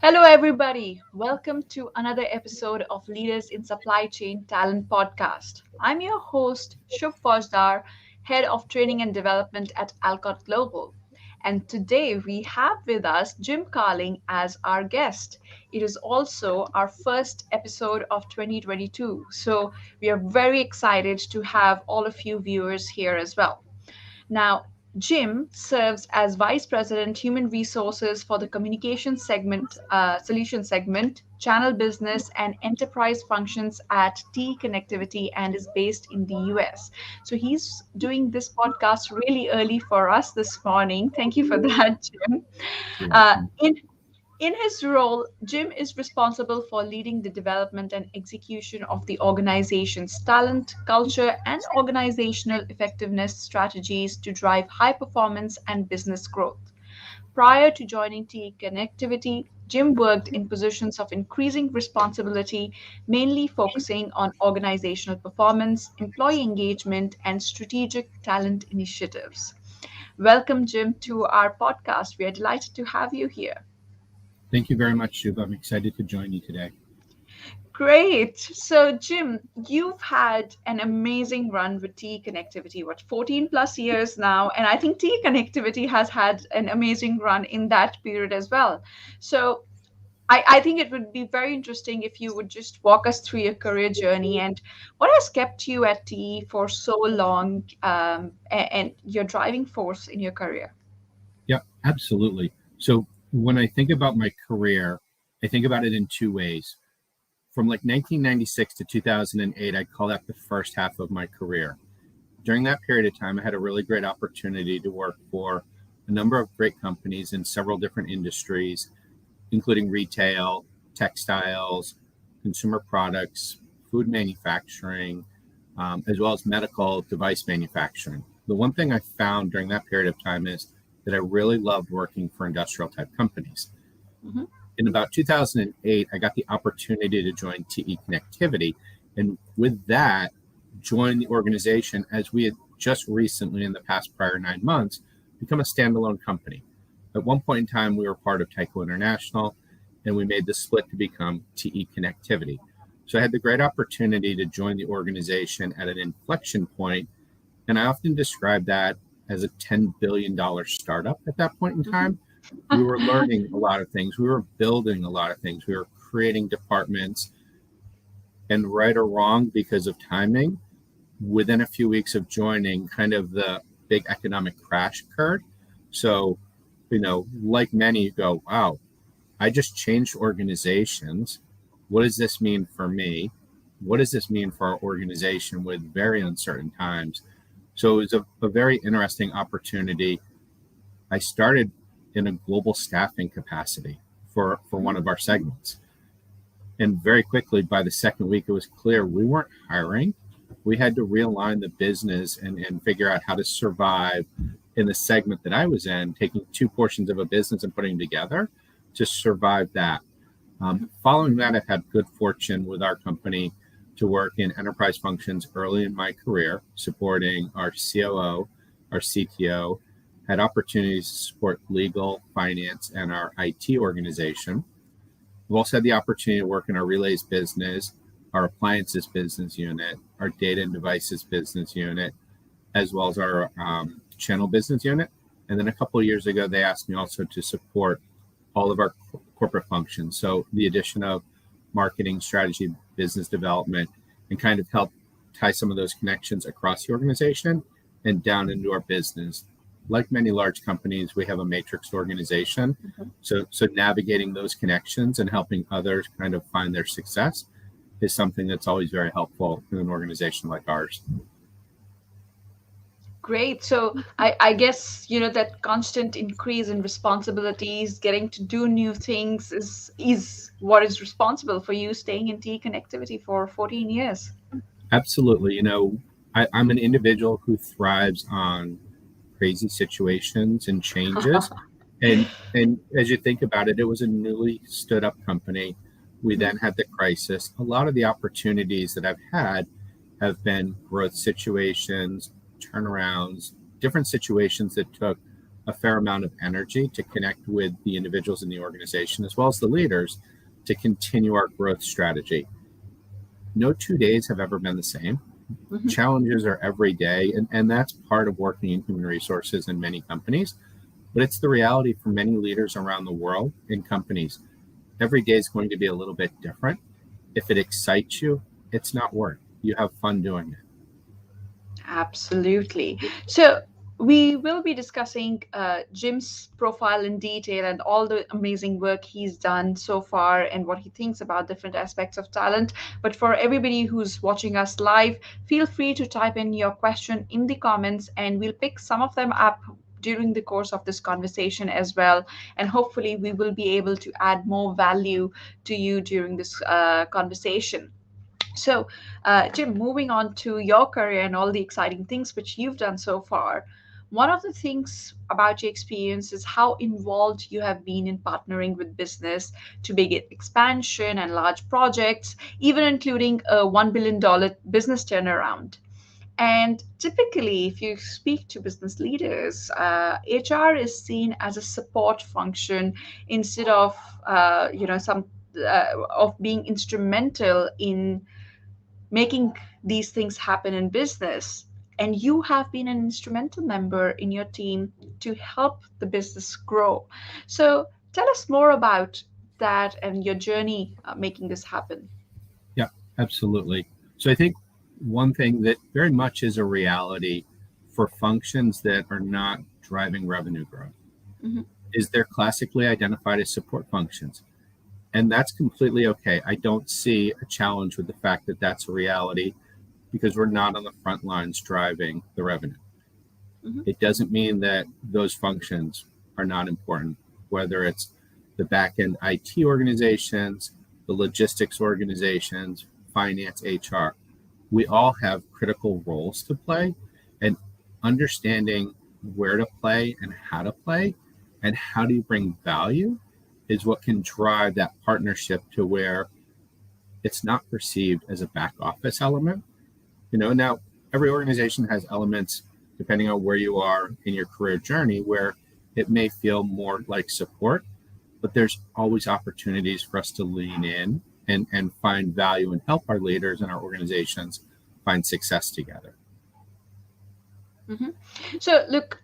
Hello, everybody. Welcome to another episode of Leaders in Supply Chain Talent Podcast. I'm your host, Shubh Faujdar, Head of Training and Development at Alcott Global. And today we have with us Jim Carling as our guest. It is also our first episode of 2022. So we are very excited to have all of you viewers here as well. Now, Jim serves as Vice President Human Resources for the Communication segment, Solution segment, Channel Business, and Enterprise functions at T Connectivity and is based in the US. So he's doing this podcast really early for us this morning. Thank you for that, Jim. You're Uh, welcome. in in his role, Jim is responsible for leading the development and execution of the organization's talent, culture, and organizational effectiveness strategies to drive high performance and business growth. Prior to joining TE Connectivity, Jim worked in positions of increasing responsibility, mainly focusing on organizational performance, employee engagement, and strategic talent initiatives. Welcome, Jim, to our podcast. We are delighted to have you here. Thank you very much, Shubh. I'm excited to join you today. Great. So, Jim, you've had an amazing run with T Connectivity, what, 14 plus years now? And I think T Connectivity has had an amazing run in that period as well. So, I think it would be very interesting if you would just walk us through your career journey and what has kept you at T for so long, and your driving force in your career. Yeah, absolutely. So when I think about my career, I think about it in two ways. From like 1996 to 2008, I call that the first half of my career. During that period of time, I had a really great opportunity to work for a number of great companies in several different industries, including retail, textiles, consumer products, food manufacturing, as well as medical device manufacturing. The one thing I found during that period of time is that I really loved working for industrial type companies. Mhm. In about 2008, I got the opportunity to join TE Connectivity. And with that, join the organization as we had just recently, in the past prior 9 months, become a standalone company. At one point in time, we were part of Tyco International, and we made the split to become TE Connectivity. So I had the great opportunity to join the organization at an inflection point, and I often describe that as a $10 billion startup at that point in time. We were learning a lot of things. We were building a lot of things. We were creating departments, and right or wrong, because of timing, within a few weeks of joining, kind of the big economic crash occurred. So, like many, you go, wow, I just changed organizations. What does this mean for me? What does this mean for our organization with very uncertain times? So it was a very interesting opportunity. I started in a global staffing capacity for one of our segments. And very quickly, by the second week, it was clear we weren't hiring. We had to realign the business and figure out how to survive in the segment that I was in, taking two portions of a business and putting them together to survive that. Following that, I've had good fortune with our company to work in enterprise functions early in my career, supporting our COO, our CTO, had opportunities to support legal, finance, and our IT organization. We've also had the opportunity to work in our relays business, our appliances business unit, our data and devices business unit, as well as our channel business unit. And then a couple of years ago, they asked me also to support all of our corporate functions. So the addition of marketing, strategy, business development, and kind of help tie some of those connections across the organization and down into our business. Like many large companies, we have a matrix organization. So navigating those connections and helping others kind of find their success is something that's always very helpful in an organization like ours. Great. So I guess, that constant increase in responsibilities, getting to do new things is what is responsible for you staying in T connectivity for 14 years. Absolutely. I'm an individual who thrives on crazy situations and changes. And as you think about it, it was a newly stood up company. We then had the crisis. A lot of the opportunities that I've had have been growth situations, turnarounds, different situations that took a fair amount of energy to connect with the individuals in the organization as well as the leaders to continue our growth strategy. No 2 days have ever been the same. Mhm. Challenges are every day, and that's part of working in human resources in many companies. But it's the reality for many leaders around the world in companies. Every day is going to be a little bit different. If it excites you, it's not work. You have fun doing it. Absolutely. So we will be discussing Jim's profile in detail and all the amazing work he's done so far and what he thinks about different aspects of talent. But for everybody who's watching us live, feel free to type in your question in the comments and we'll pick some of them up during the course of this conversation as well. And hopefully we will be able to add more value to you during this conversation. So, Jim, moving on to your career and all the exciting things which you've done so far, one of the things about your experience is how involved you have been in partnering with business to begin expansion and large projects, even including a $1 billion business turnaround. And typically, if you speak to business leaders, HR is seen as a support function instead of, some of being instrumental in making these things happen in business. And you have been an instrumental member in your team to help the business grow. So tell us more about that and your journey making this happen. Yeah, absolutely. So I think one thing that very much is a reality for functions that are not driving revenue growth Mhm. is they're classically identified as support functions. And that's completely okay. I don't see a challenge with the fact that that's a reality because we're not on the front lines driving the revenue. Mhm. It doesn't mean that those functions are not important, whether it's the back end IT organizations, the logistics organizations, finance, HR. We all have critical roles to play, and understanding where to play and how do you bring value is what can drive that partnership to where it's not perceived as a back office element. Now every organization has elements depending on where you are in your career journey where it may feel more like support, but there's always opportunities for us to lean in and find value and help our leaders and our organizations find success together. Mhm. So, look,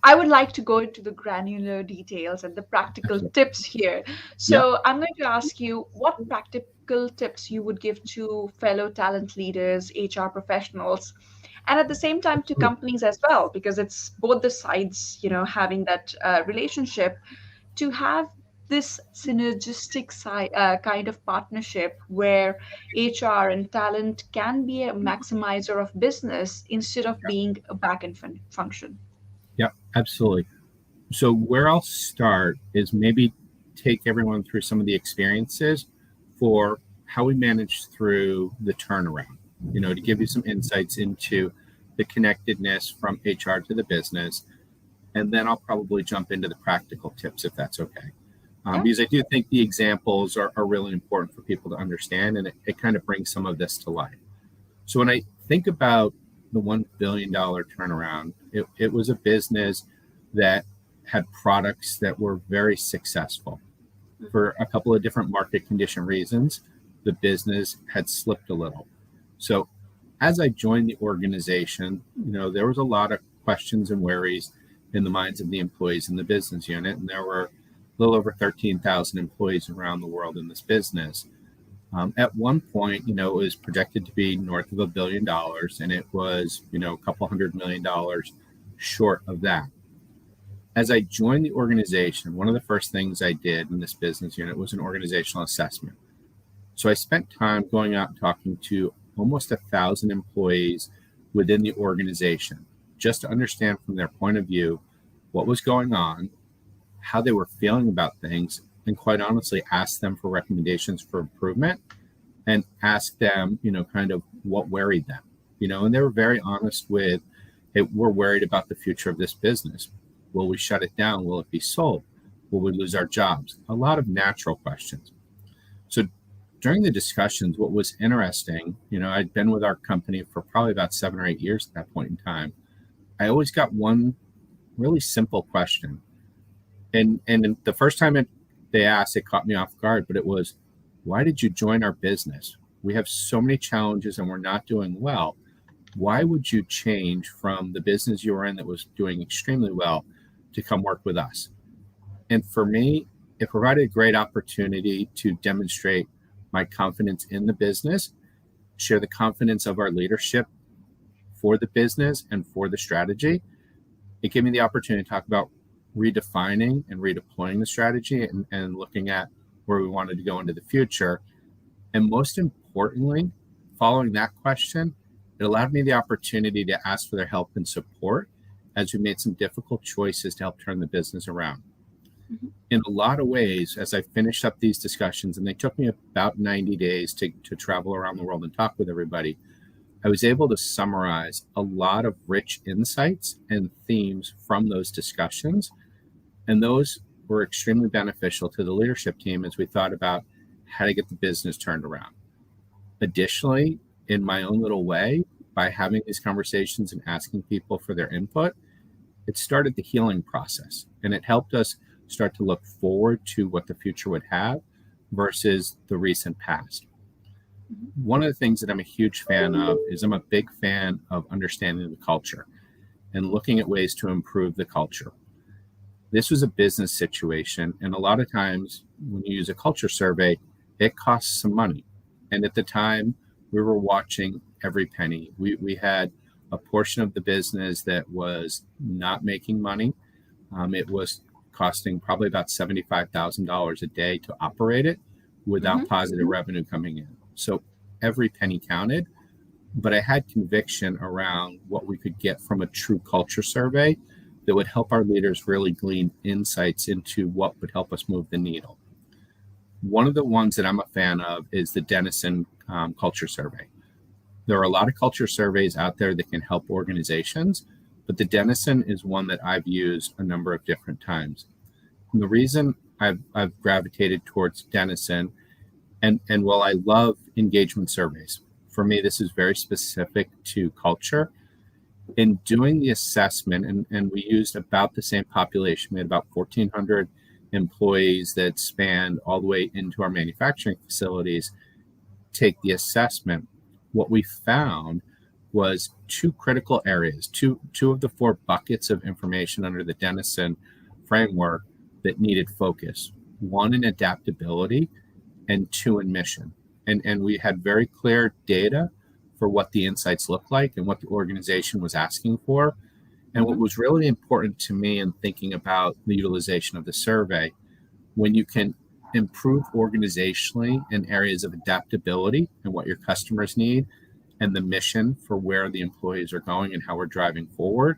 I would like to go into the granular details and the practical Absolutely. tips here. Yeah. So, I'm going to ask you what practical tips you would give to fellow talent leaders, HR professionals, and at the same time to Absolutely. companies as well, because it's both the sides, having that relationship to have this synergistic kind of partnership where HR and talent can be a maximizer of business instead of being a back end function. Yeah, absolutely. So where I'll start is maybe take everyone through some of the experiences for how we managed through the turnaround, to give you some insights into the connectedness from HR to the business. And then I'll probably jump into the practical tips if that's okay. Yeah. Because I do think the examples are really important for people to understand and it kind of brings some of this to life. So when I think about the $1 billion turnaround, it was a business that had products that were very successful. For a couple of different market condition reasons, the business had slipped a little. So as I joined the organization, there was a lot of questions and worries in the minds of the employees in the business unit. And there were a little over 13,000 employees around the world in this business. At one point, it was projected to be north of $1 billion, and it was, a couple $100 million short of that. As I joined the organization, one of the first things I did in this business unit was an organizational assessment. So I spent time going out and talking to almost 1,000 employees within the organization, just to understand from their point of view what was going on, how they were feeling about things, and quite honestly, ask them for recommendations for improvement and ask them, kind of what worried them, and they were very honest with, hey, we're worried about the future of this business. Will we shut it down? Will it be sold? Will we lose our jobs? A lot of natural questions. So during the discussions, what was interesting, I'd been with our company for probably about 7 or 8 years at that point in time. I always got one really simple question. And the first time they asked, it caught me off guard, but it was, why did you join our business? We have so many challenges and we're not doing well. Why would you change from the business you were in that was doing extremely well to come work with us? And for me, it provided a great opportunity to demonstrate my confidence in the business, share the confidence of our leadership for the business and for the strategy. It gave me the opportunity to talk about redefining and redeploying the strategy and looking at where we wanted to go into the future. And most importantly, following that question, it allowed me the opportunity to ask for their help and support as we made some difficult choices to help turn the business around. Mm-hmm. In a lot of ways, as I finished up these discussions, and they took me about 90 days to travel around the world and talk with everybody, I was able to summarize a lot of rich insights and themes from those discussions. And those were extremely beneficial to the leadership team as we thought about how to get the business turned around. Additionally, in my own little way, by having these conversations and asking people for their input, it started the healing process. And it helped us start to look forward to what the future would have versus the recent past. One of the things that I'm a huge fan of is I'm a big fan of understanding the culture and looking at ways to improve the culture. This was a business situation, and a lot of times when you use a culture survey, it costs some money. And at the time, we were watching every penny. We had a portion of the business that was not making money. It was costing probably about $75,000 a day to operate it without positive revenue coming in. So every penny counted, but I had conviction around what we could get from a true culture survey that would help our leaders really glean insights into what would help us move the needle. One of the ones that I'm a fan of is the Denison culture survey. There are a lot of culture surveys out there that can help organizations, but the Denison is one that I've used a number of different times. And the reason I've gravitated towards Denison, and while I love engagement surveys, for me, this is very specific to culture. In doing the assessment, and we used about the same population, we had about 1,400 employees that spanned all the way into our manufacturing facilities, take the assessment. What we found was two critical areas, two of the four buckets of information under the Denison framework that needed focus. One in adaptability and two in mission. And we had very clear data for what the insights looked like and what the organization was asking for. And what was really important to me in thinking about the utilization of the survey, when you can improve organizationally in areas of adaptability and what your customers need and the mission for where the employees are going and how we're driving forward,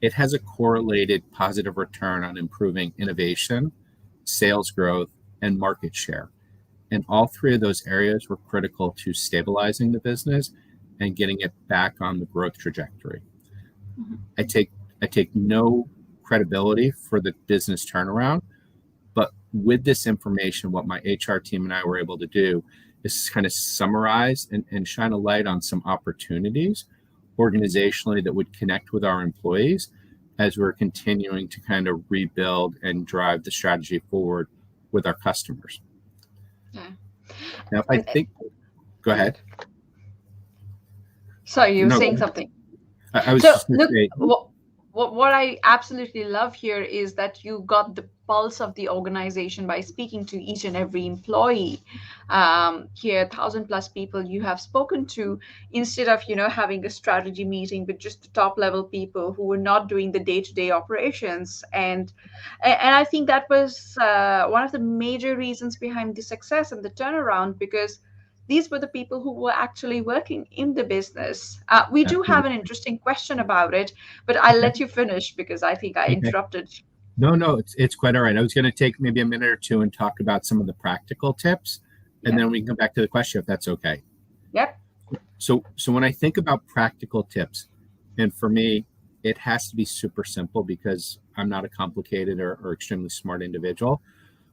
it has a correlated positive return on improving innovation, sales growth, and market share. And all three of those areas were critical to stabilizing the business and getting it back on the growth trajectory. I take no credibility for the business turnaround, but with this information, what my HR team and I were able to do is kind of summarize and shine a light on some opportunities organizationally that would connect with our employees as we're continuing to kind of rebuild and drive the strategy forward with our customers. Yeah. Now, I think, go ahead. Sorry, you were saying something. I was just going to say. What I absolutely love here is that you got the pulse of the organization by speaking to each and every employee. Here, 1,000+ people you have spoken to, instead of having a strategy meeting with just the top level people who were not doing the day-to-day operations. And I think that was one of the major reasons behind the success and the turnaround, because these were the people who were actually working in the business. We do have an interesting question about it, but I'll let you finish because I think I interrupted. No, it's quite all right. I was going to take maybe a minute or two and talk about some of the practical tips, and then we can come back to the question if that's okay. Yep. So when I think about practical tips, and for me, it has to be super simple because I'm not a complicated or extremely smart individual.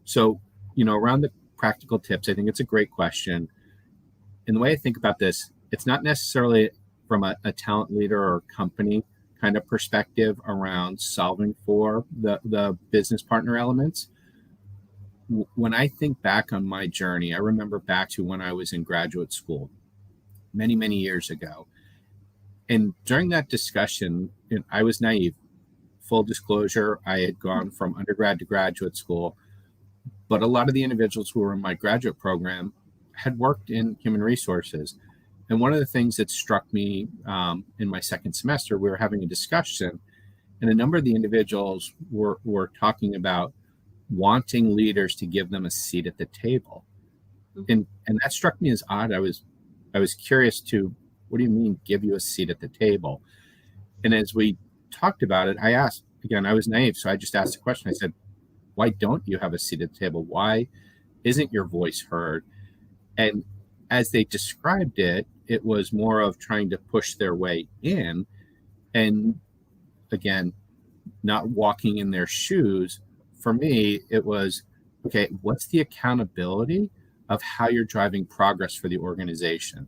So, around the practical tips, I think it's a great question. And the way I think about this, it's not necessarily from a talent leader or company kind of perspective around solving for the business partner elements. When I think back on my journey, I remember back to when I was in graduate school many, many years ago. And during that discussion, I was naive. Full disclosure, I had gone from undergrad to graduate school, but a lot of the individuals who were in my graduate program had worked in human resources. And one of the things that struck me in my second semester, we were having a discussion, and a number of the individuals were talking about wanting leaders to give them a seat at the table. And that struck me as odd. I was curious to, what do you mean give you a seat at the table? And as we talked about it, I asked, again, I was naive, so I just asked a question. I said, why don't you have a seat at the table? Why isn't your voice heard? And as they described it, it was more of trying to push their way in, and again, not walking in their shoes. For me, it was, okay, what's the accountability of how you're driving progress for the organization?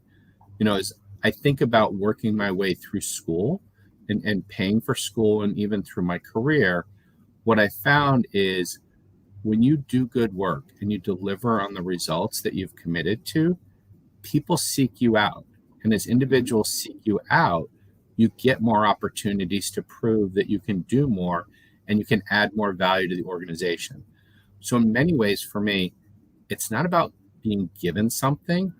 As I think about working my way through school and paying for school and even through my career, what I found is when you do good work and you deliver on the results that you've committed to, people seek you out. And as individuals seek you out, you get more opportunities to prove that you can do more and you can add more value to the organization. So in many ways, for me, it's not about being given something.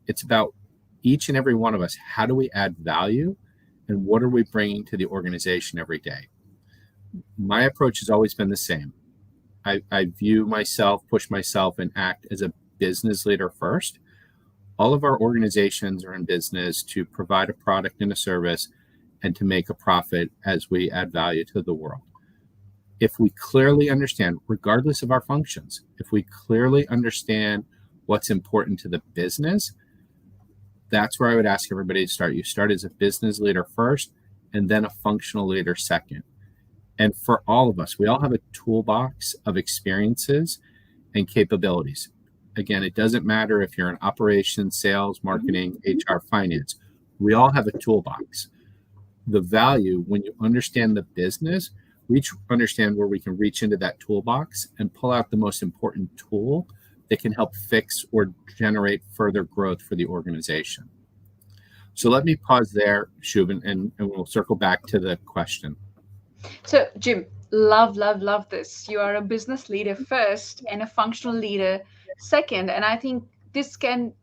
It's about each and every one of us. How do we add value? And what are we bringing to the organization every day? My approach has always been the same. I view myself, push myself, and act as a business leader first. All of our organizations are in business to provide a product and a service and to make a profit as we add value to the world. If we clearly understand, regardless of our functions, if we clearly understand what's important to the business, that's where I would ask everybody to start. You start as a business leader first, and then a functional leader second. And for all of us, we all have a toolbox of experiences and capabilities. Again, it doesn't matter if you're in operations, sales, marketing, HR, finance. We all have a toolbox. The value, when you understand the business, we each understand where we can reach into that toolbox and pull out the most important tool that can help fix or generate further growth for the organization. So let me pause there, Shubin, and we'll circle back to the question. So, Jim, love this. You are a business leader first and a functional leader second. And I think this can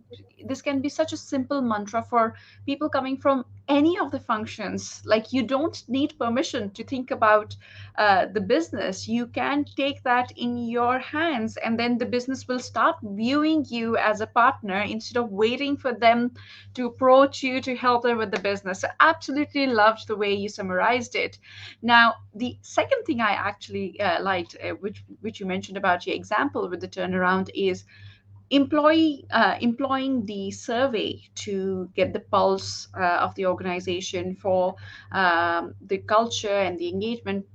be such a simple mantra for people coming from any of the functions. Like, you don't need permission to think about the business. You can take that in your hands, and then the business will start viewing you as a partner instead of waiting for them to approach you to help them with the business. So absolutely loved the way you summarized it. Now, the second thing I actually liked, which you mentioned about your example with the turnaround, is employing the survey to get the pulse of the organization for the culture and the engagement.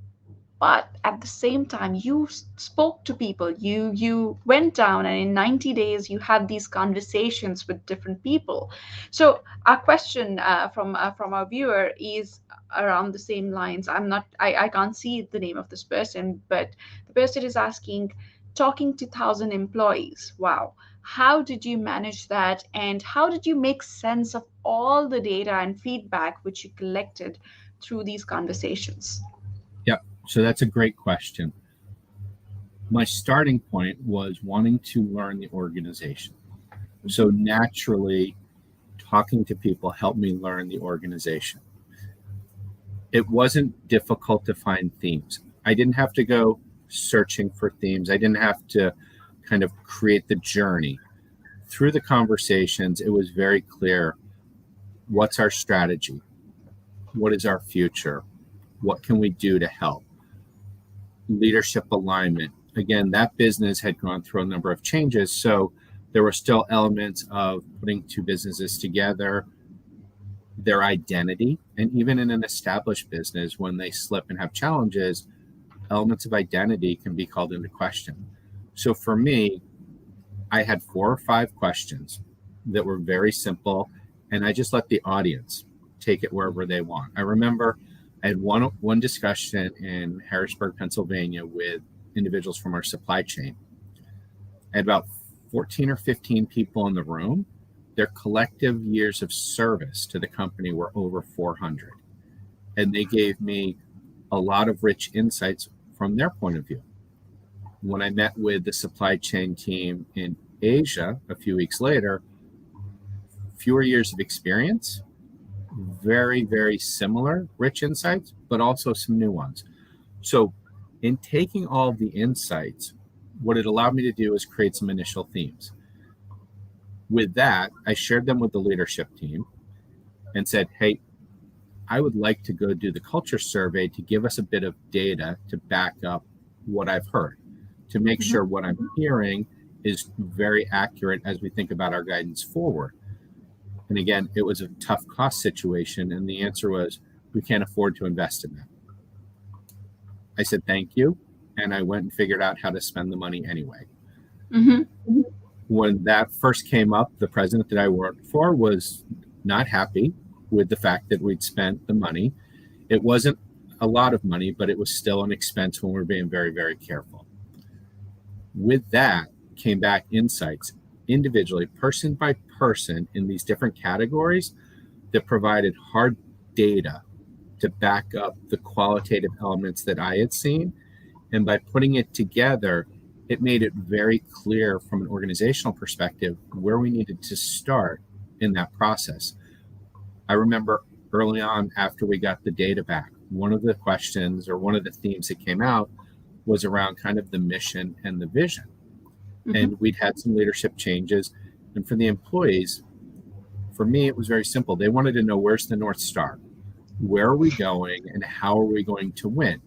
But at the same time, you spoke to people. You went down, and in 90 days you had these conversations with different people. So our question from our viewer is around the same lines. I can't see the name of this person, but the person is asking, talking to 1,000 employees, wow, how did you manage that, and how did you make sense of all the data and feedback which you collected through these conversations? Yeah, so that's a great question. My starting point was wanting to learn the organization. So naturally, talking to people helped me learn the organization. It wasn't difficult to find themes. I didn't have to go searching for themes. I didn't have to kind of create the journey. Through the conversations, it was very clear, what's our strategy? What is our future? What can we do to help? Leadership alignment. Again, that business had gone through a number of changes, so there were still elements of putting two businesses together, their identity, and even in an established business, when they slip and have challenges, elements of identity can be called into question. So for me, I had 4 or 5 questions that were very simple, and I just let the audience take it wherever they want. I remember I had one discussion in Harrisburg, Pennsylvania, with individuals from our supply chain. I had about 14 or 15 people in the room. Their collective years of service to the company were over 400. And they gave me a lot of rich insights from their point of view. When I met with the supply chain team in Asia a few weeks later, fewer years of experience, very, very similar, rich insights, but also some new ones. So, in taking all of the insights, what it allowed me to do is create some initial themes. With that, I shared them with the leadership team and said, hey, I would like to go do the culture survey to give us a bit of data to back up what I've heard, to make sure what I'm hearing is very accurate as we think about our guidance forward. And again, it was a tough cost situation. And the answer was, we can't afford to invest in that. I said, thank you. And I went and figured out how to spend the money anyway. When that first came up, the president that I worked for was not happy with the fact that we'd spent the money. It wasn't a lot of money, but it was still an expense when we're being very, very careful. With that came back insights individually, person by person, in these different categories that provided hard data to back up the qualitative elements that I had seen. And by putting it together, it made it very clear from an organizational perspective where we needed to start in that process. I remember early on, after we got the data back, one of the questions or one of the themes that came out was around kind of the mission and the vision. And we'd had some leadership changes. And for the employees, for me, it was very simple. They wanted to know, where's the North Star? Where are we going and how are we going to win?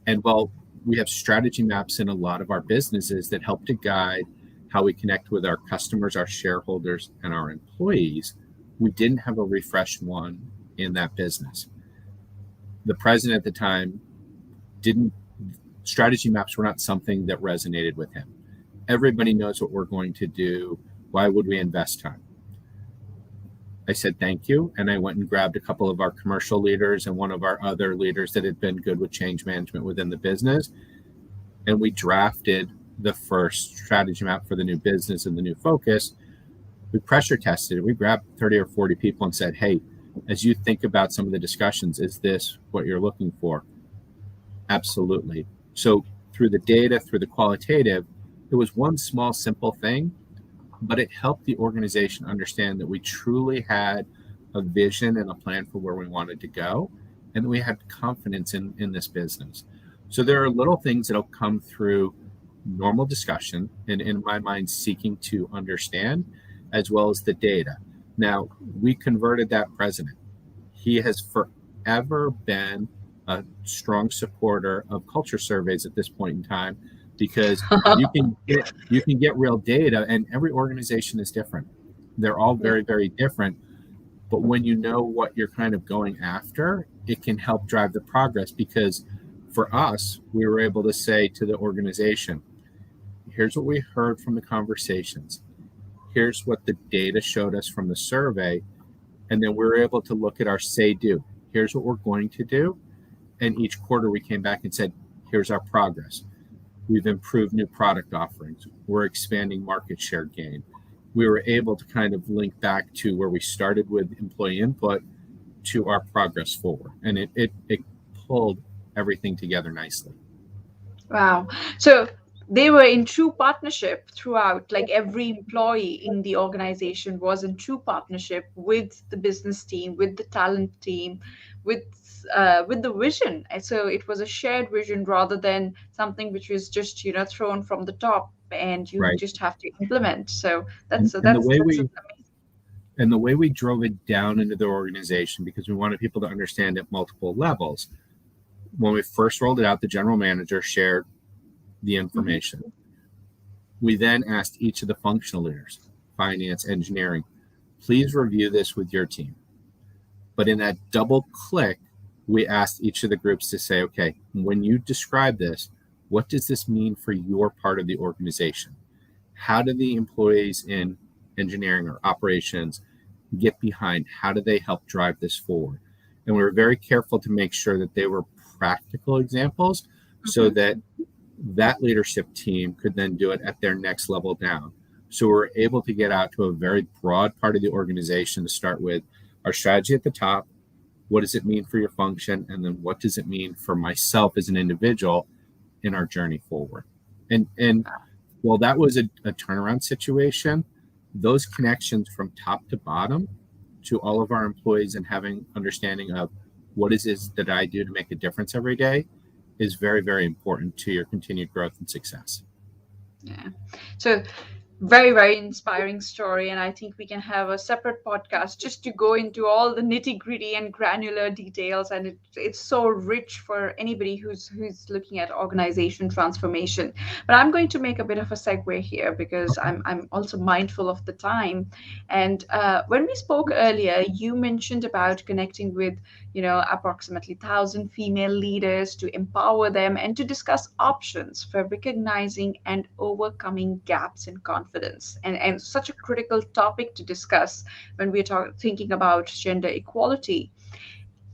And while we have strategy maps in a lot of our businesses that help to guide how we connect with our customers, our shareholders, and our employees, we didn't have a refreshed one in that business. The president at the time strategy maps were not something that resonated with him. Everybody knows what we're going to do. Why would we invest time? I said, thank you. And I went and grabbed a couple of our commercial leaders and one of our other leaders that had been good with change management within the business. And we drafted the first strategy map for the new business and the new focus. We pressure tested it. We grabbed 30 or 40 people and said, hey, as you think about some of the discussions, is this what you're looking for? Absolutely. So through the data, through the qualitative, it was one small, simple thing, but it helped the organization understand that we truly had a vision and a plan for where we wanted to go, and that we had confidence in this business. So there are little things that'll come through normal discussion and, in my mind, seeking to understand, as well as the data. Now, we converted that president. He has forever been a strong supporter of culture surveys at this point in time, because you can get real data, and every organization is different. They're all very, very different. But when you know what you're kind of going after, it can help drive the progress. Because for us, we were able to say to the organization, here's what we heard from the conversations. Here's what the data showed us from the survey. And then we were able to look at our say-do. Here's what we're going to do. And each quarter we came back and said, here's our progress. We've improved new product offerings. We're expanding market share gain. We were able to kind of link back to where we started with employee input to our progress forward. And it pulled everything together nicely. Wow. So they were in true partnership throughout, like every employee in the organization was in true partnership with the business team, with the talent team, with the vision. And so it was a shared vision rather than something which was just, thrown from the top and you Right. just have to implement. So that's and the way amazing. and the way we drove it down into the organization, because we wanted people to understand at multiple levels. When we first rolled it out, the general manager shared the information. We then asked each of the functional leaders, finance, engineering, please review this with your team. But in that double click, we asked each of the groups to say, okay, when you describe this, what does this mean for your part of the organization? How do the employees in engineering or operations get behind? How do they help drive this forward? And we were very careful to make sure that they were practical examples so that that leadership team could then do it at their next level down. So we're able to get out to a very broad part of the organization to start with our strategy at the top. What does it mean for your function? And then what does it mean for myself as an individual in our journey forward? And while that was a turnaround situation, those connections from top to bottom to all of our employees and having understanding of what is it that I do to make a difference every day is very, very important to your continued growth and success. Yeah. So very, very inspiring story. And I think we can have a separate podcast just to go into all the nitty-gritty and granular details. And it's so rich for anybody who's looking at organization transformation. But I'm going to make a bit of a segue here because I'm also mindful of the time. And when we spoke earlier, you mentioned about connecting with, approximately 1,000 female leaders to empower them and to discuss options for recognizing and overcoming gaps in confidence. And such a critical topic to discuss when we're thinking about gender equality.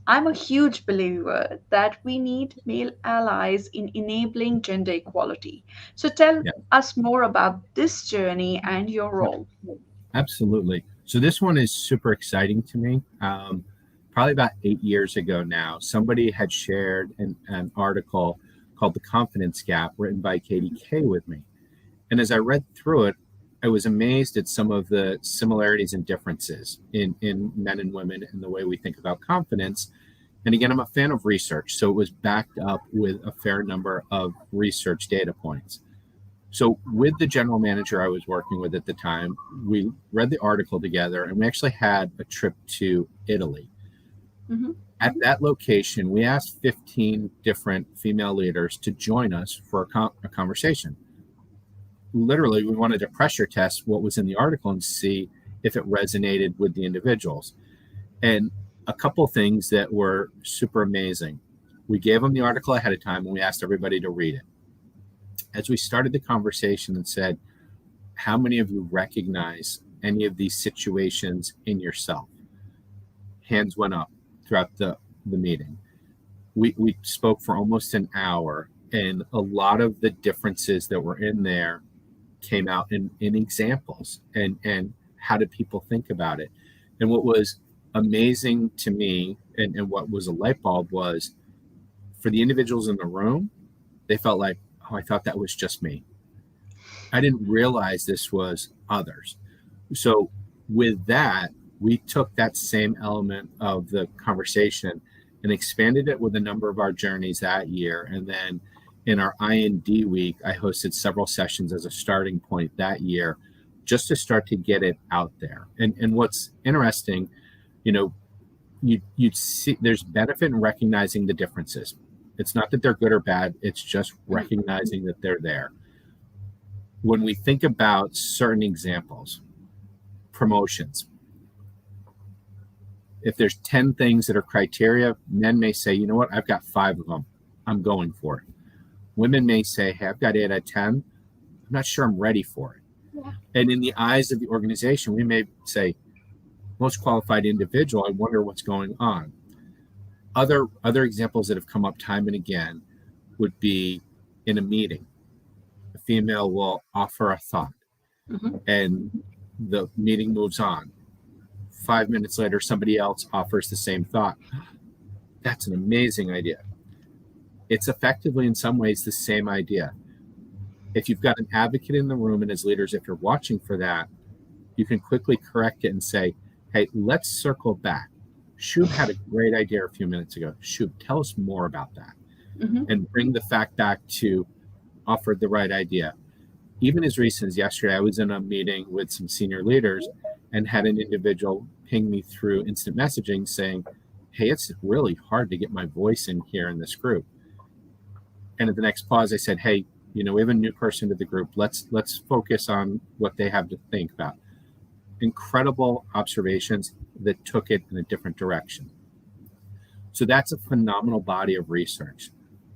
I'm a huge believer that we need male allies in enabling gender equality. So tell Yeah, us more about this journey and your role. absolutely. So this one is super exciting to me. Probably about 8 years ago now, somebody had shared an article called The Confidence Gap, written by Katie Kay with me. And as I read through it, I was amazed at some of the similarities and differences in men and women in the way we think about confidence. And again, I'm a fan of research, so it was backed up with a fair number of research data points. So with the general manager I was working with at the time, we read the article together and we actually had a trip to Italy. Mhm. At that location, we asked 15 different female leaders to join us for a conversation. Literally, we wanted to pressure test what was in the article and see if it resonated with the individuals. And a couple things that were super amazing. We gave them the article ahead of time and we asked everybody to read it. As we started the conversation and said, how many of you recognize any of these situations in yourself? Hands went up throughout the meeting. We spoke for almost an hour, and a lot of the differences that were in there came out in examples and how did people think about it. And what was amazing to me and what was a light bulb was for the individuals in the room, they felt like, oh, I thought that was just me. I didn't realize this was others. So with that, we took that same element of the conversation and expanded it with a number of our journeys that year. And then in our IND week, I hosted several sessions as a starting point that year, just to start to get it out there. And what's interesting, you'd see there's benefit in recognizing the differences. It's not that they're good or bad, it's just recognizing that they're there. When we think about certain examples, promotions, if there's 10 things that are criteria, men may say, you know what, I've got 5 of them. I'm going for it. Women may say, hey, I've got 8 out of 10. I'm not sure I'm ready for it. Yeah. And in the eyes of the organization, we may say, most qualified individual, I wonder what's going on. Other examples that have come up time and again would be in a meeting. A female will offer a thought and the meeting moves on. 5 minutes later, somebody else offers the same thought. That's an amazing idea. It's effectively, in some ways, the same idea. If you've got an advocate in the room and as leaders, if you're watching for that, you can quickly correct it and say, hey, let's circle back. Shub had a great idea a few minutes ago. Shub, tell us more about that. And bring the fact back to offered the right idea. Even as recent as yesterday, I was in a meeting with some senior leaders and had an individual ping me through instant messaging saying, hey, it's really hard to get my voice in here in this group. And at the next pause, I said, hey, we have a new person to the group. Let's focus on what they have to think about. Incredible observations that took it in a different direction. So that's a phenomenal body of research.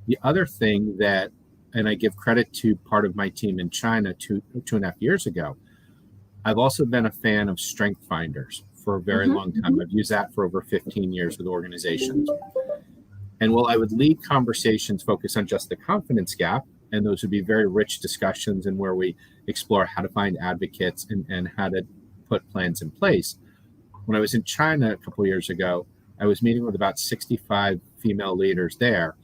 The other thing that, and I give credit to part of my team in China 2.5 years ago, I've also been a fan of strength finders for a very long time. I've used that for over 15 years with organizations. And while I would lead conversations focused on just the confidence gap, and those would be very rich discussions and where we explore how to find advocates and how to put plans in place. When I was in China a couple of years ago, I was meeting with about 65 female leaders there.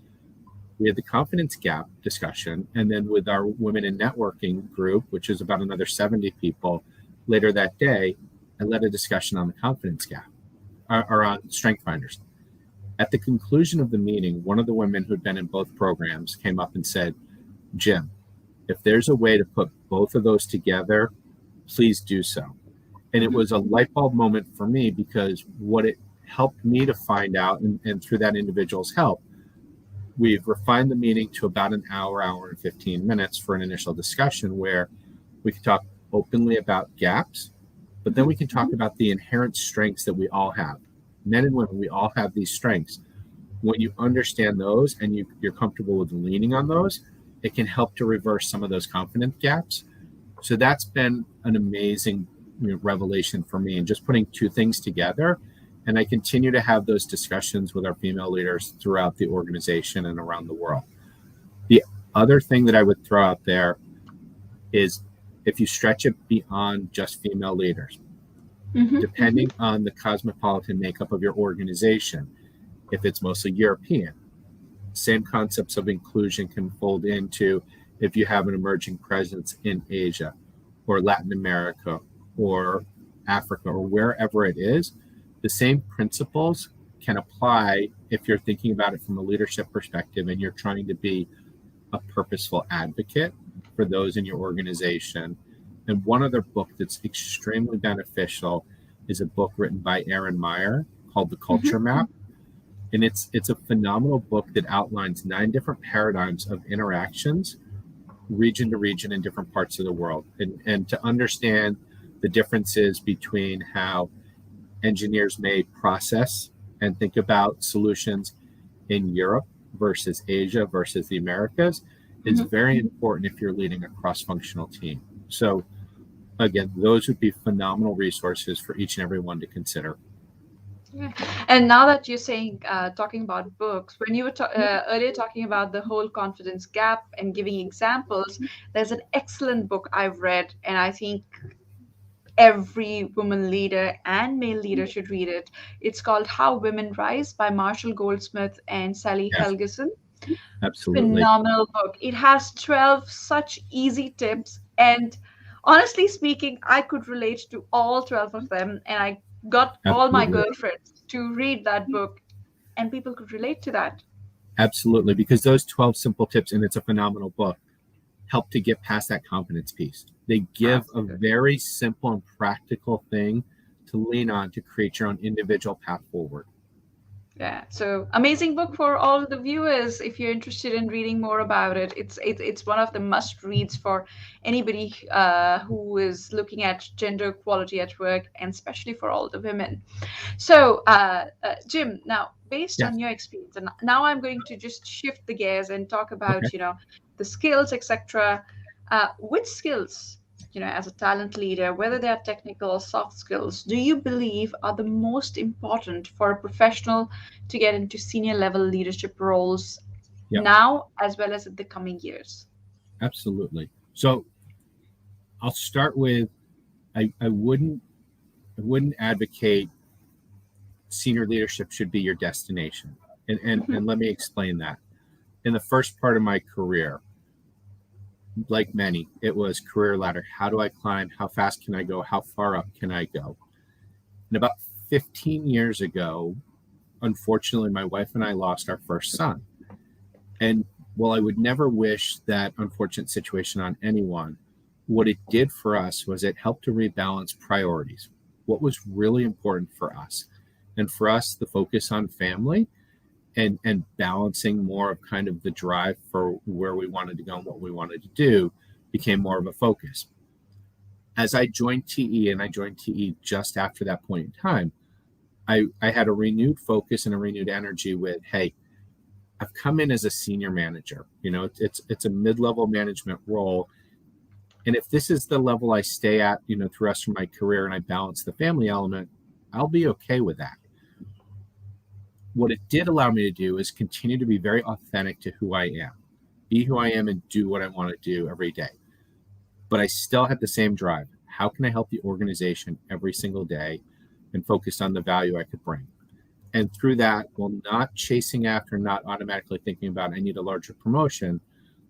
We had the confidence gap discussion, and then with our women in networking group, which is about another 70 people, later that day, I led a discussion on the confidence gap, or on strength finders. At the conclusion of the meeting, one of the women who'd been in both programs came up and said, Jim, if there's a way to put both of those together, please do so. And it was a light bulb moment for me, because what it helped me to find out, and through that individual's help, we've refined the meeting to about an hour and 15 minutes for an initial discussion where we can talk openly about gaps, but then we can talk about the inherent strengths that we all have. Men and women, we all have these strengths. When you understand those and you're comfortable with leaning on those, it can help to reverse some of those confidence gaps. So that's been an amazing revelation for me, and just putting two things together. And I continue to have those discussions with our female leaders throughout the organization and around the world. The other thing that I would throw out there is, if you stretch it beyond just female leaders, depending on the cosmopolitan makeup of your organization, if it's mostly European, same concepts of inclusion can fold into if you have an emerging presence in Asia or Latin America or Africa or wherever it is. The same principles can apply if you're thinking about it from a leadership perspective and you're trying to be a purposeful advocate for those in your organization. And one other book that's extremely beneficial is a book written by Erin Meyer called The Culture Map. And it's a phenomenal book that outlines 9 different paradigms of interactions, region to region in different parts of the world. And to understand the differences between how engineers may process and think about solutions in Europe versus Asia versus the Americas is very important if you're leading a cross-functional team. So again, those would be phenomenal resources for each and every one to consider. Yeah. And now that you're saying, talking about books, when you were earlier talking about the whole confidence gap and giving examples, there's an excellent book I've read, and I think every woman leader and male leader should read it. It's called How Women Rise by Marshall Goldsmith and Sally Yes, Helgeson. absolutely. Phenomenal book. It has 12 such easy tips, and honestly speaking, I could relate to all 12 of them, and I got all my Absolutely. girlfriends to read that book, and people could relate to that. Absolutely. Because those 12 simple tips, and it's a phenomenal book, help to get past that confidence piece. They give a very simple and practical thing to lean on to create your own individual path forward. Yeah, so amazing book for all the viewers. If you're interested in reading more about it, it's one of the must reads for anybody who is looking at gender equality at work, and especially for all the women. So, Jim, now based Yes. on your experience, and now I'm going to just shift the gears and talk Okay. about the skills, etc. Which skills, as a talent leader, whether they are technical or soft skills, do you believe are the most important for a professional to get into senior level leadership roles Yep. now as well as in the coming years? Absolutely. So I'll start with I wouldn't advocate senior leadership should be your destination. And let me explain that. In the first part of my career, like many, it was career ladder. How do I climb? How fast can I go? How far up can I go? And about 15 years ago, unfortunately, my wife and I lost our first son. And while I would never wish that unfortunate situation on anyone, what it did for us was it helped to rebalance priorities. What was really important for us? And for us, the focus on family and balancing more of kind of the drive for where we wanted to go and what we wanted to do became more of a focus. As I joined TE, and I joined TE just after that point in time, I had a renewed focus and a renewed energy with, hey, I've come in as a senior manager. It's a mid-level management role. And if this is the level I stay at, through the rest of my career, and I balance the family element, I'll be okay with that. What it did allow me to do is continue to be very authentic to who I am, be who I am, and do what I want to do every day. But I still had the same drive. How can I help the organization every single day, and focused on the value I could bring? And through that, while not chasing after, not automatically thinking about I need a larger promotion,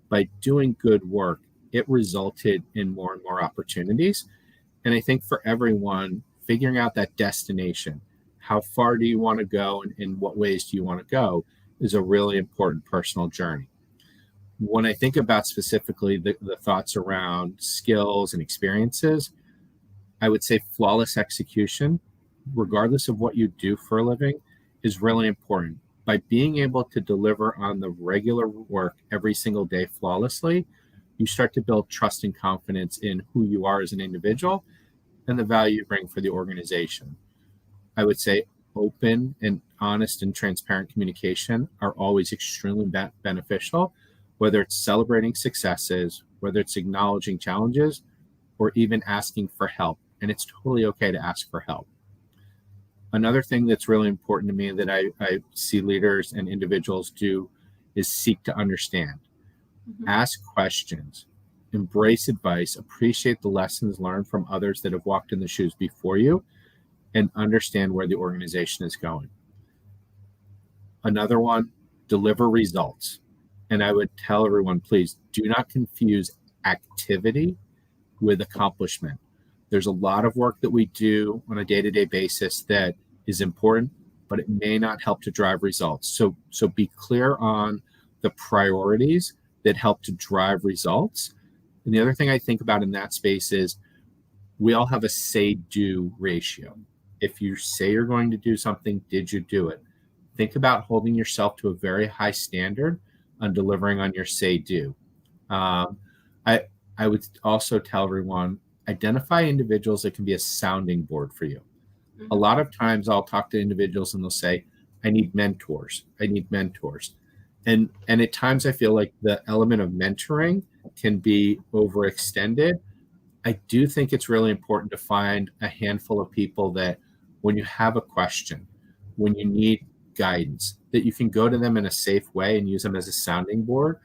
by doing good work, it resulted in more and more opportunities. And I think for everyone, figuring out that destination, how far do you want to go, and in what ways do you want to go, is a really important personal journey. When I think about specifically the thoughts around skills and experiences, I would say flawless execution, regardless of what you do for a living, is really important. By being able to deliver on the regular work every single day flawlessly, you start to build trust and confidence in who you are as an individual and the value you bring for the organization. I would say open and honest and transparent communication are always extremely beneficial, whether it's celebrating successes, whether it's acknowledging challenges, or even asking for help. And it's totally okay to ask for help. Another thing that's really important to me that I see leaders and individuals do is seek to understand. Mm-hmm. Ask questions, embrace advice, appreciate the lessons learned from others that have walked in the shoes before you, and understand where the organization is going. Another one, deliver results. And I would tell everyone, please do not confuse activity with accomplishment. There's a lot of work that we do on a day-to-day basis that is important, but it may not help to drive results. So be clear on the priorities that help to drive results. And the other thing I think about in that space is we all have a say-do ratio. If you say you're going to do something, did you do it? Think about holding yourself to a very high standard on delivering on your say-do. I would also tell everyone, identify individuals that can be a sounding board for you. Mm-hmm. A lot of times I'll talk to individuals and they'll say, I need mentors. And at times I feel like the element of mentoring can be overextended. I do think it's really important to find a handful of people that when you have a question, when you need guidance, that you can go to them in a safe way and use them as a sounding board.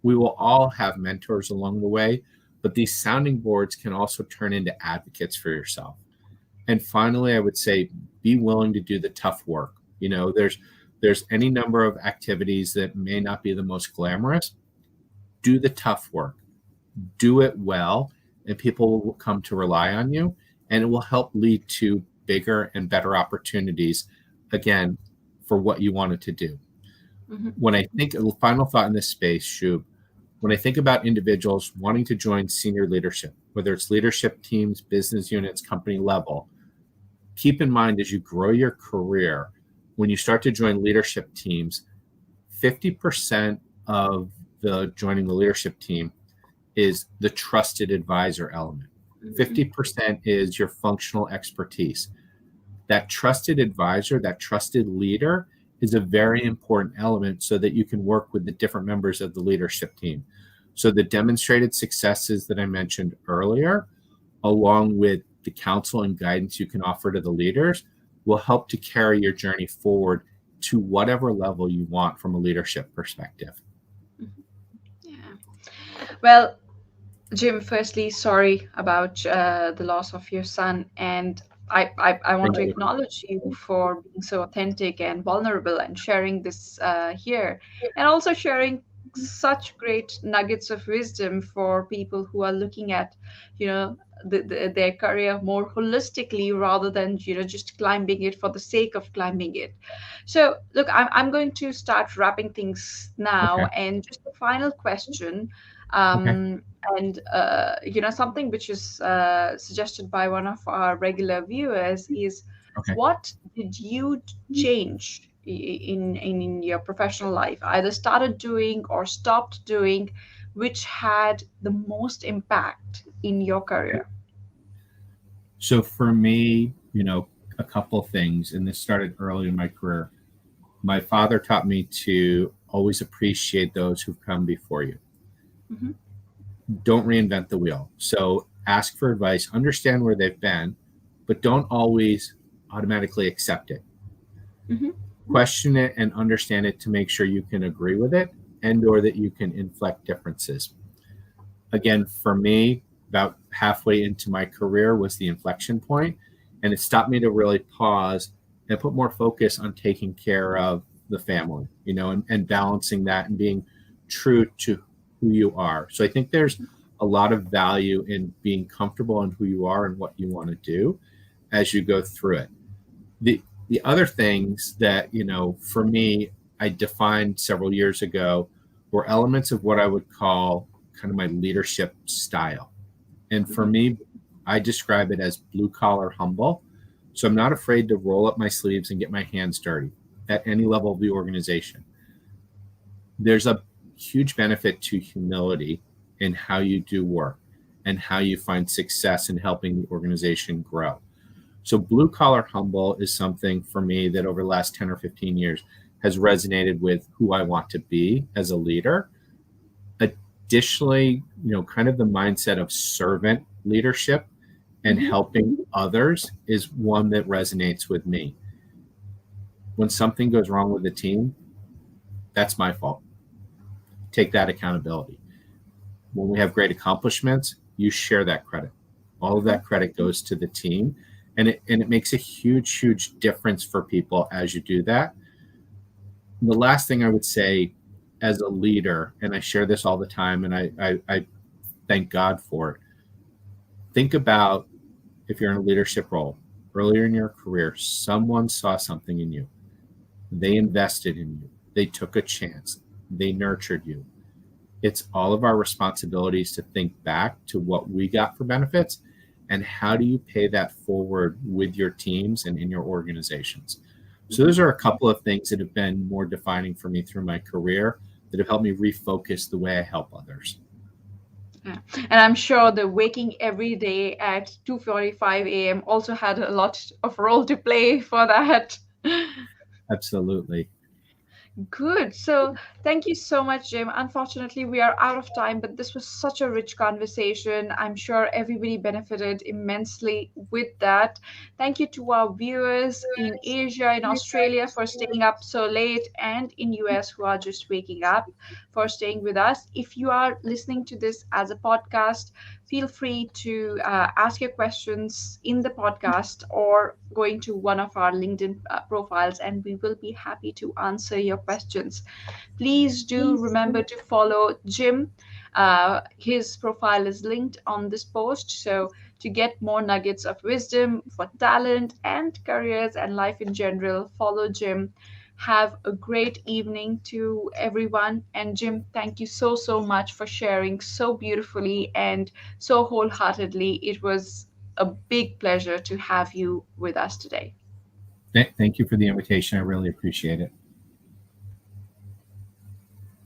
We will all have mentors along the way, but these sounding boards can also turn into advocates for yourself. And finally, I would say, be willing to do the tough work. You know, there's any number of activities that may not be the most glamorous. Do the tough work, do it well, and people will come to rely on you, and it will help lead to bigger and better opportunities, again, for what you wanted to do. Mm-hmm. When I think, a final thought in this space, Shub, when I think about individuals wanting to join senior leadership, whether it's leadership teams, business units, company level, keep in mind as you grow your career, when you start to join leadership teams, 50% of the joining the leadership team is the trusted advisor element. 50% is your functional expertise. That trusted advisor, that trusted leader is a very important element so that you can work with the different members of the leadership team. So the demonstrated successes that I mentioned earlier, along with the counsel and guidance you can offer to the leaders, will help to carry your journey forward to whatever level you want from a leadership perspective. Yeah. Well, Jim, firstly, sorry about the loss of your son. And I want to acknowledge you for being so authentic and vulnerable and sharing this here, and also sharing such great nuggets of wisdom for people who are looking at, their career more holistically rather than, just climbing it for the sake of climbing it. So, look, I'm going to start wrapping things now, and just a final question. And something which is suggested by one of our regular viewers is, what did you change in your professional life, either started doing or stopped doing, which had the most impact in your career? So for me, a couple of things, and this started early in my career. My father taught me to always appreciate those who've come before you. Mm-hmm. Don't reinvent the wheel. So ask for advice, understand where they've been, but don't always automatically accept it. Mm-hmm. Question it and understand it to make sure you can agree with it and or that you can inflect differences. Again, for me, about halfway into my career was the inflection point, and it stopped me to really pause and put more focus on taking care of the family, and balancing that and being true to who you are. So I think there's a lot of value in being comfortable in who you are and what you want to do as you go through it. The other things that, for me, I defined several years ago were elements of what I would call kind of my leadership style. And for me, I describe it as blue collar humble. So I'm not afraid to roll up my sleeves and get my hands dirty at any level of the organization. There's a huge benefit to humility in how you do work and how you find success in helping the organization grow. So blue collar humble is something for me that over the last 10 or 15 years has resonated with who I want to be as a leader. Additionally, kind of the mindset of servant leadership and Mm-hmm. helping others is one that resonates with me. When something goes wrong with the team, that's my fault. Take that accountability. When we have great accomplishments, you share that credit. All of that credit goes to the team, and it makes a huge difference for people as you do that. And the last thing I would say as a leader, and I share this all the time, and I thank God for it. Think about if you're in a leadership role earlier in your career, someone saw something in you. They invested in you. They took a chance. They nurtured you. It's all of our responsibilities to think back to what we got for benefits and how do you pay that forward with your teams and in your organizations. So those are a couple of things that have been more defining for me through my career that have helped me refocus the way I help others. Yeah. And I'm sure the waking every day at 2:45 a.m. also had a lot of role to play for that. Absolutely. Good. So thank you so much, Jim. Unfortunately, we are out of time, but this was such a rich conversation. I'm sure everybody benefited immensely with that. Thank you to our viewers in Asia, in Australia for staying up so late, and in US who are just waking up for staying with us. If you are listening to this as a podcast, feel free to ask your questions in the podcast or going to one of our LinkedIn profiles, and we will be happy to answer your questions. Please do remember to follow Jim. His profile is linked on this post. So, to get more nuggets of wisdom for talent and careers and life in general, follow Jim. Have a great evening to everyone. And Jim, thank you so much for sharing so beautifully and so wholeheartedly. It was a big pleasure to have you with us today. Thank you for the invitation. I really appreciate it.